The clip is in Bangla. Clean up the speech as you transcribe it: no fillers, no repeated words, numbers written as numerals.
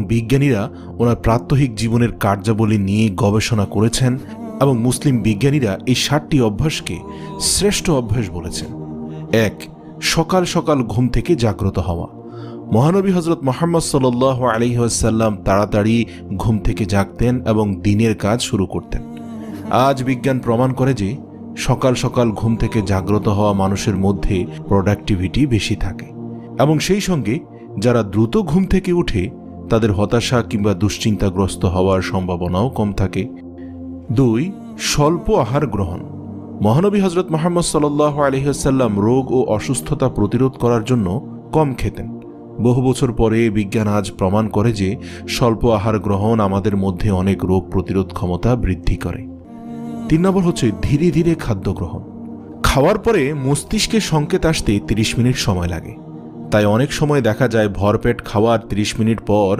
বিজ্ঞানীরা ওনার প্রাত্যহিক জীবনের কার্যাবলী নিয়ে গবেষণা করেছেন এবং মুসলিম বিজ্ঞানীরা এই 7টি অভ্যাসকে শ্রেষ্ঠ অভ্যাস বলেছেন। 1. সকাল সকাল ঘুম থেকে জাগ্রত হওয়া। মহানবী হযরত মুহাম্মদ সাল্লাল্লাহু আলাইহি ওয়াসাল্লাম তাড়াতাড়ি ঘুম থেকে জাগতেন এবং দিনের কাজ শুরু করতেন। আজ বিজ্ঞান প্রমাণ করে যে সকাল সকাল ঘুম থেকে জাগ্রত হওয়া মানুষের মধ্যে প্রোডাক্টিভিটি বেশি থাকে এবং সেই সঙ্গে যারা দ্রুত ঘুম থেকে উঠে তাদের হতাশা কিংবা দুশ্চিন্তাগ্রস্ত হওয়ার সম্ভাবনাও কম থাকে। 2. স্বল্প আহার গ্রহণ। মহানবী হযরত মুহাম্মদ সাল্লাল্লাহু আলাইহি ওয়াসাল্লাম রোগ ও অসুস্থতা প্রতিরোধ করার জন্য কম খেতেন। বহু বছর পরে বিজ্ঞান আজ প্রমাণ করে যে স্বল্প আহার গ্রহণ আমাদের মধ্যে অনেক রোগ প্রতিরোধ ক্ষমতা বৃদ্ধি করে। 3 নম্বর হচ্ছে ধীরে ধীরে খাদ্য গ্রহণ। খাওয়ার পরে মস্তিষ্কে সংকেত আসতে 30 মিনিট সময় লাগে, তাই অনেক সময় দেখা যায় ভরপেট খাওয়ার 30 মিনিট পর